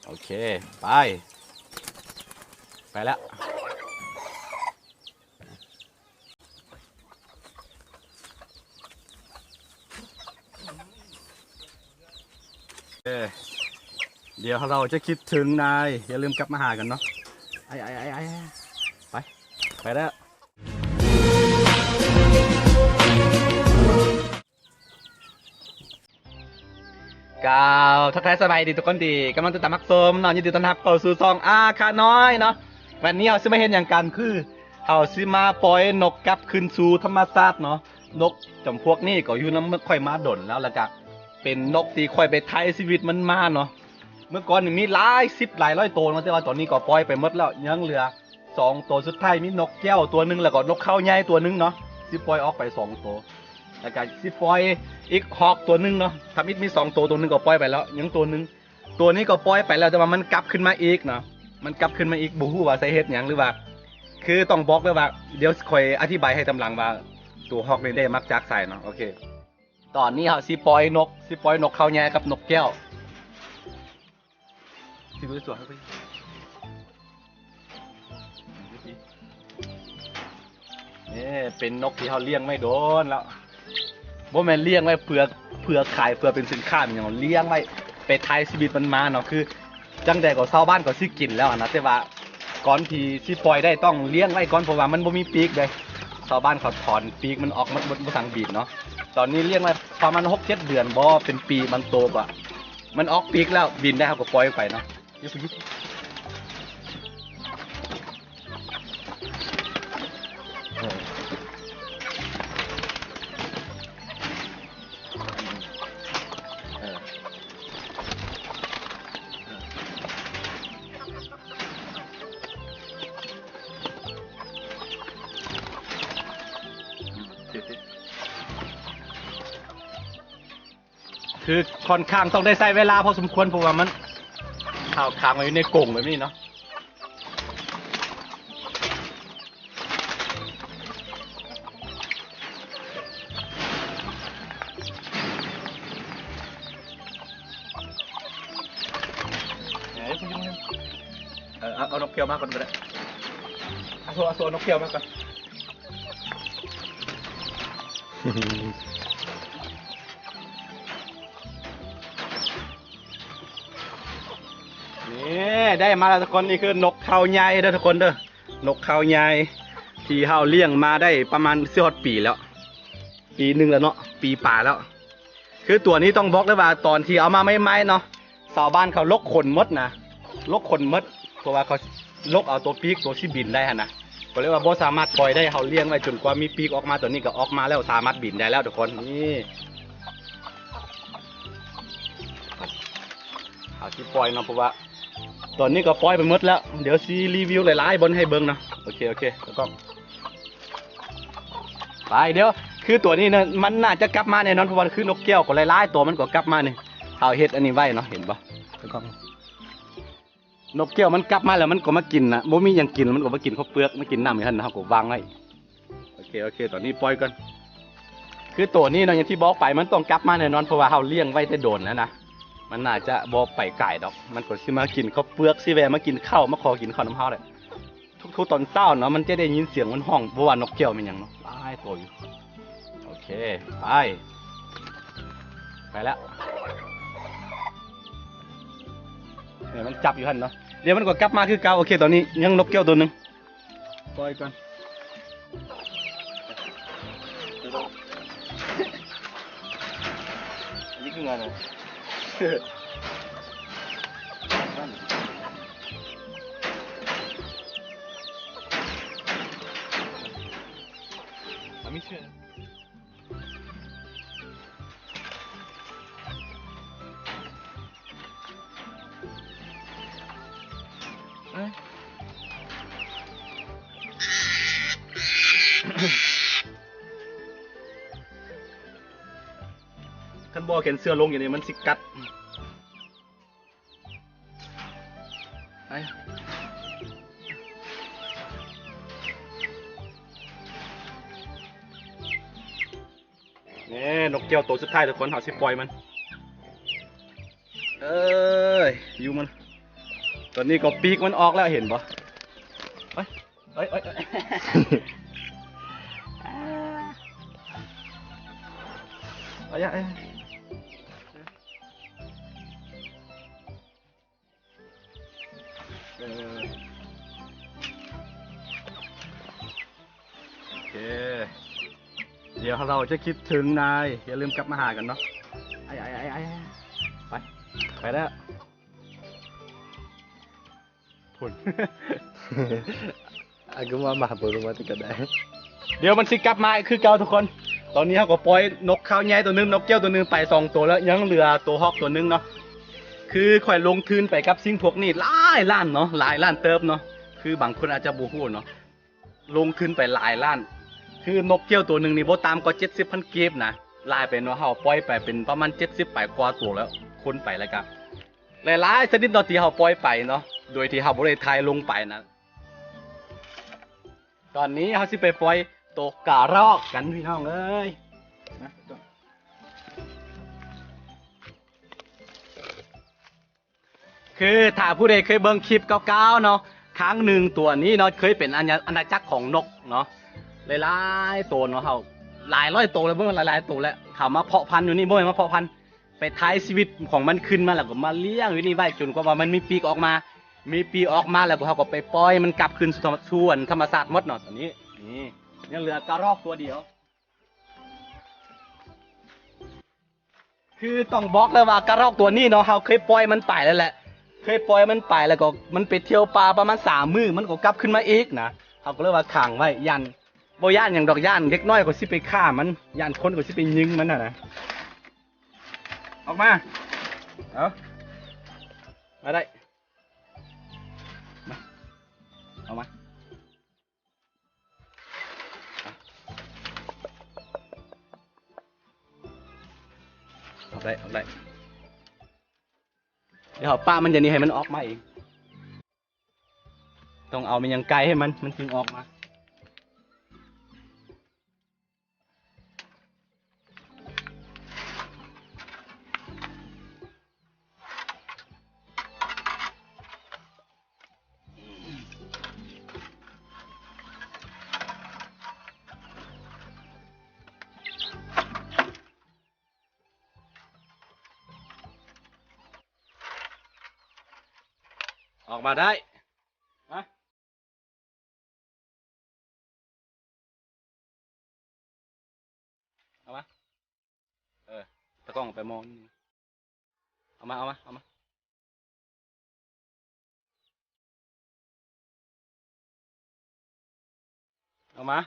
โอเคไปแล้วเดี๋ยวเราจะคิดถึงนายอย่าลืมกลับมาหากันเนาะไอ้ไปแล้วกล่าวทักทายสบายดีทุกคนดีกำลังติดตามมักชมเนาะยินดีต้อนรับเข้าสู่ซองอาคาน้อยเนาะวันนี้เราซื้อมาเห็นอย่างกันคือเราซื้อมาปล่อยนกกลับคืนสู่ธรรมชาติเนาะนกจำพวกนี้ก็อยู่น้ำค่อยมาดนแล้วก็เป็นนกที่ค่อยไปไทยชีวิตมันมาเนาะเมื่อก่อนมีหลายสิบหลายร้อยตัวแต่ว่าตอนนี้ก็ปล่อยไปหมดแล้วยังเหลือ2 ตัวสุดท้ายมีนกแก้วตัวนึงแล้วก็นกเขาใหญ่ตัวนึงเนาะสิปล่อยออกไป2 ตัวแล้วก็สิปล่อยอีกฮอกตัวนึงเนาะทำอิดมี2 ตัวตัวนึงก็ปล่อยไปแล้วยังตัวนึงตัวนี้ก็ปล่อยไปแล้วแต่ว่ามันกลับขึ้นมาอีกเนาะมันกลับขึ้นมาอีกบ่ฮู้ว่าสาเหตุหยังหรือว่าคือต้องบอกเลยว่าเดี๋ยวค่อยอธิบายให้ตำหลังว่าตัวฮอกนี่ได้มักจากใส่เนาะโอเคตอนนี้เฮาสิปล่อยนกเขาใหญ่กับนกแก้วสิดูสวยครับพี่นี่เป็นนกที่เขาเลี้ยงไม่โดนแล้วบ่แม่นเลี้ยงไว้เพื่อขายเพื่อเป็นสินค้าอย่างเลี้ยงไว้ไปไทยชีวิตมันมาเนาะคือจังใดก็ชาวบ้านก็สิกินแล้วนะแต่ว่าก่อนที่สิปล่อยได้ต้องเลี้ยงไว้ก่อนเพราะว่ามันบ่มีปีกเลยชาวบ้านเขาถอนปีกมันออกมันบ่สั่งบีบเนาะตอนนี้เลี้ยงไว้ประมาณ 6-7 เดือนบ่เป็นปีมันโตกว่ามันออกปีกแล้วบินได้เขาก็ปล่อยไปเนาะยิบคือค่อนข้างต้องได้ใช้เวลาพอสมควรเพราะว่ามันข่าวค้างไว้ในกรงแบบนี้เนาะเอานกเกียวมาก่อนก็ได้เอานกเกียวมาก่อนนี่ได้มาแล้วทุกคนนี่คือนกเขาใหญ่เด้อทุกคนเด้อนกเขาใหญ่ที่เฮาเลี้ยงมาได้ประมาณ10 ปีแล้วปีหนึ่งแล้วเนาะปีป่าแล้วคือตัวนี้ต้องบอกเลยว่าตอนที่เอามาไม่ไม้เนาะชาวบ้านเขาลกขนมดนะลกขนมดเพราะว่าเขาลกเอาตัวปีกตัวชิบินได้ฮะนะก็เรียกว่าบ่สามารถปล่อยได้เขาเลี้ยงไว้จนกว่ามีปีกออกมาตัวนี้ก็ออกมาแล้วสามารถบินได้แล้วทุกคนนี่เอาที่ปล่อยเนาะเพราะว่าตอนนี้ก็ปล่อยไปหมดแล้วเดี๋ยวซีรีวิวหลายๆบนให้เบิ้งนะโอเคแล้วก็ไปเดี๋ยวคือตัวนี้นะมันน่าจะกลับมาแน่นอนเพราะว่าคือนกแก้วก็หลายๆตัวมันก็กลับมาเนี่ยเอาเฮ็ดอันนี้ไว้เนาะเห็นปะแล้วก็นกแก้วมันกลับมาแล้วมันก็มากินนะบ่มีอย่างกินมันก็มากินข้าวเปลือกมากินน้ำอย่างนั้นนะครับก็วางไว้โอเคตอนนี้ปล่อยก่อนคือตัวนี้เนาะอย่างที่บอกไปมันต้องกลับมาแน่นอนเพราะว่าเราเลี้ยงไว้แต่โดนแล้วนะมันน่าจะบ่ไปไก่ดอกมันก็สิมากินข้าวเปลือกสิแวะมากินข้าวมาขอกินข้าวน้ำเฮาเลยทุกตอนเช้าเนาะมันจะได้ยินเสียงมันห้องเพราะว่านกแก้วมันยังเนาะตายตัวอยู่โอเคไปแล้วเนี่ยมันจับอยู่หันเนาะเดี๋ยวมันก็กลับมาคือเก่าโอเคตอนนี้ยังนกแก้วตัวหนึ่งปล่อยก่อนอันนี้คืองานอะไรไม่เชื่อท่านบอกเห็นเสื้อลงอย่างนี้มันสิกัดไปนี่นกแก้วตัวสุดท้ายทุกคนเขาสิปล่อยมันอยู่มัน ตัวนี้ก็ปีกมันออกแล้วเห็นปะเอ้ยเอ้ยเอ้ยเอ้ยเอาอย่าโอเคเดี๋ยวเราจะคิดถึงนายอย่าลืมกลับมาหากันเนาะไอ้ไปแล้วผล Aku mah baru mati kedai. เดี๋ยวมันสิกลับมาคือเก่าทุกคน ตอนนี้เขาก็ปล่อยนกเขาใหญ่ตัวนึงนกแก้วตัวนึงไป2ตัวแล้วยังเหลือตัวฮอกตัวนึงเนาะคือข่อยลงทุนไปกับสิ่งพวกนี้หลายล้านเนาะหลายล้านเติบเนาะคือบางคนอาจจะบูฮู้เนาะลงทุนไปหลายล้าน คือนกแก้วตัวนึงนี่บ่ตามก็70,000 เก็บนะลายไปเนาะเฮาปล่อยไปเป็นประมาณ70ไปกว่าตัวแล้วคนไปแล้วก็หลายๆชนิดเนาะที่เฮาปล่อยไปเนาะโดยที่เฮาบ่ได้ทายลงไปนะตอนนี้เฮาสิไปปล่อยตัวกะรอกกันพี่น้องเอ้ยนะคือถ้าผู้ใดเคยเบิ่งคลิปเก่าๆเนาะครั้งหนึ่งตัวนี้เนาะเคยเป็นอาณาจักรของนกเนาะหลายๆตัวเนาะเฮาหลายร้อยตัวแล้วเบิ่งหลายๆตัวแล้วเขามาเพาะพันธุ์อยู่นี่บ่แม่นมาเพาะพันธุ์ไปท้ายชีวิตของมันขึ้นมาแล้วก็มาเลี้ยงอยู่นี่ไว้จนกว่ามันมีปีกออกมา มีปีออกมาแล้วเขาก็ไปปล่อยมันกลับคืนสู่ธรรมชาติหมดเนาะตอนนี้นี่ยังเหลือกระรอกตัวเดียว คือต้องบอกเลยว่ากระรอกตัวนี้เนาะเขาเคยปล่อยมันไปแล้วแหละเคยปล่อยมันไปแล้วก็มันไปเที่ยวป่าประมาณ3 มื้อมันก็กลับขึ้นมาอีกนะเขาก็เลยว่าขังไว้ยันบ่ย่านอย่างดอกย่านเด็กน้อยก็สิไปฆ่ามันย่านคนก็สิไปยิงมันน่ะนะออกมามาได้เอามาเอาได้เดี๋ยวป้ามันจะนี่ให้มันออกมาเองต้องเอามันยังไกลให้มันจึงออกมาออกมาได้มาเอามาตะกล้องไปมองเอามาเอามาเอามาเอามา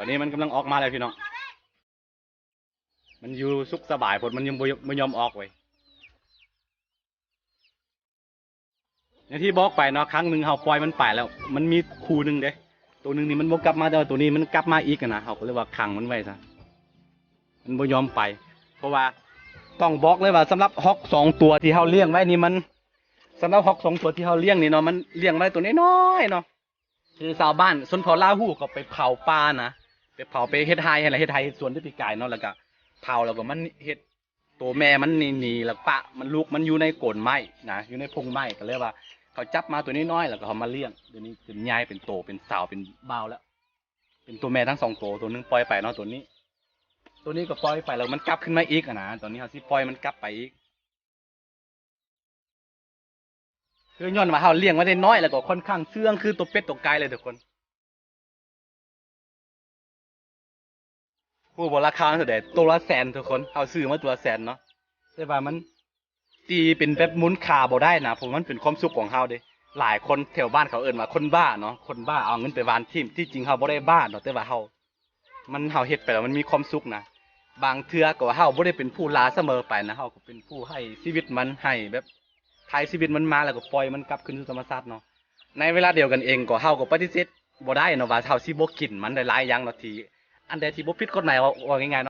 ตอนนี้มันกำลังออกมาแล้วพี่น้องมันอยู่สุขสบายผลมันยังไม่ยอมออกไว้อย่างที่บอกไปเนาะครั้งหนึ่งเขาปล่อยมันไปแล้ว มันมีคู่หนึ่งเด้ตัวหนึ่งนี่มันบกกลับมาแต่ว่าตัวนี้มันกลับมาอีกนะเขาก็เลยว่าขังมันไว้ซะมันไม่ยอมไป เพราะว่าต้องบอกเลยว่าสำหรับฮอก2 ตัวที่เขาเลี้ยงไว้นี่มันสำหรับฮอก2 ตัวที่เขาเลี้ยงนี่เนาะมันเลี้ยงไว้ตัวน้อยๆเนาะคือชาวบ้านชนเผ่าลาหูก็ไปเผาป่านะไปเผาไปเฮ็ดไฮอะไรเฮ็ดไฮสวนที่ปีกายเนาะแล้วก็เผาแล้วก็มันเฮ็ดตัวแม่มันหนีแล้วปะมันลูกมันอยู่ในโกนไม้นะอยู่ในพงไม้ก็เลยว่าเขาจับมาตัวน้อยๆแล้วก็เขามาเลี้ยงเดี๋ยวนี้เป็นยายเป็นโตเป็นสาวเป็นบ่าวแล้ว เป็นตัวแม่ทั้ง2 ตัวตัวนึงปล่อยไปเนาะตัวนี้ก็ปล่อยไปแล้วมันกลับขึ้นมาอีกนะตอนนี้เขาสิปล่อยมันกลับไปอีกคือย้อนว่าเขาเลี้ยงไว้ได้น้อยแล้วก็ค่อนข้างเชื่องคือตัวเป็ดตัวไก่เลยทุกคนผู้บราคาเท่าไหร่ตัวละแสนทุกคนเขาซื้อมาตัวละแสนเนาะแต่ว่ามันตีเป็นแบบมูลค่าบ่ได้นะผมมันเป็นความสุขของเขาเด้หลายคนแถวบ้านเขาเอิ้นว่าคนบ้าเนาะคนบ้าเอาเงินไปวานทิ่มที่จริงเขาบ่ได้บ้าเนาะแต่ว่าเขาเฮ็ดไปแล้วมันมีความสุขนะบางเทื่อก็ว่าเฮาบ่ได้เป็นผู้ลาเสมอไปนะเฮาก็เป็นผู้ให้ชีวิตมันให้แบบให้ชีวิตมันมาแล้วก็ปล่อยมันกลับคืนสู่ธรรมชาติเนาะในเวลาเดียวกันเองก็เฮาก็ปฏิเสธบ่ได้เนาะว่าเฮาสิบ่กินมันได้หลายอย่างเนาะที่อันใดที่บ่ผิดกฎหมายว่าง่ายๆ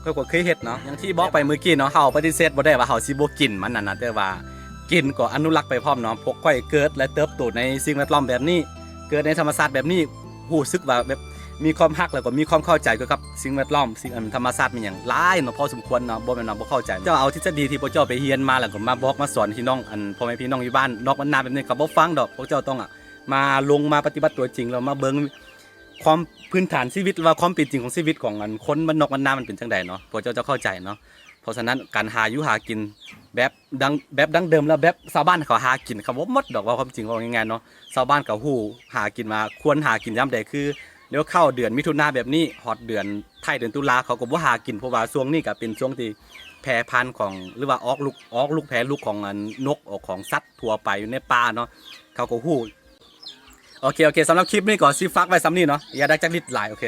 ค่อยก็เคยเฮ็ดเนาะอย่างที่บอกไปเมื่อกี้เนาะเฮาปฏิเสธบ่ได้ว่าเฮาสิบ่กินมันนั่นน่ะแต่ว่ากินก็อนุรักษ์ไปพร้อมเนาะพวกค่อยเกิดและเติบโตในสิ่งแวดล้อมแบบนี้เกิดในธรรมชาติแบบนี้รู้สึกว่าแบบมีความรักแล้วก็มีความเข้าใจเกี่ยวกับสิ่งแวดล้อมสิ่งธรรมชาติมันหยังหลายเนาะพอสมควรเนาะบ่แม่นว่าบ่เข้าใจเจ้าเอาทฤษฎีที่พวกเจ้าไปเรียนมาแล้วก็มาบอกมาสอนพี่น้องพ่อแม่พี่น้องอยู่บ้านนอกมันนาแบบนี้ก็บ่ฟังดอกพวกเจ้าต้องมาลงมาปฏิบัติตัวจริงแล้วมาเบิ่งความพื้นฐานชีวิตว่าความเป็นจริงของชีวิตของคนบ้านนอกบ้านนามันเป็นจังไดเนาะพวกเจ้าจะเข้าใจเนาะเพราะฉะนั้นการหาอยู่หากินแบบดั้งเดิมแล้วแบบชาวบ้านเขาหากินเขาบ่หมดดอกว่าความจริงว่าง่ายๆเนาะชาวบ้านก็ฮู้หากินมาควรหากินยามใดคือเดี๋ยวเข้าเดือนมิถุนาแบบนี้ฮอดเดือนท้ายเดือนตุลาเขาก็บ่หากินเพราะว่าช่วงนี้ก็เป็นช่วงที่แพร่พันธุ์ของหรือว่าออกลูกแพร่ลูกของนกออกของสัตว์ทั่วไปอยู่ในป่าเนาะเขาก็ฮู้โอเคสำหรับคลิปนี้ก็สิฝากไว้ซ้ำนี้เนาะอย่าได้จักนิดหลายโอเค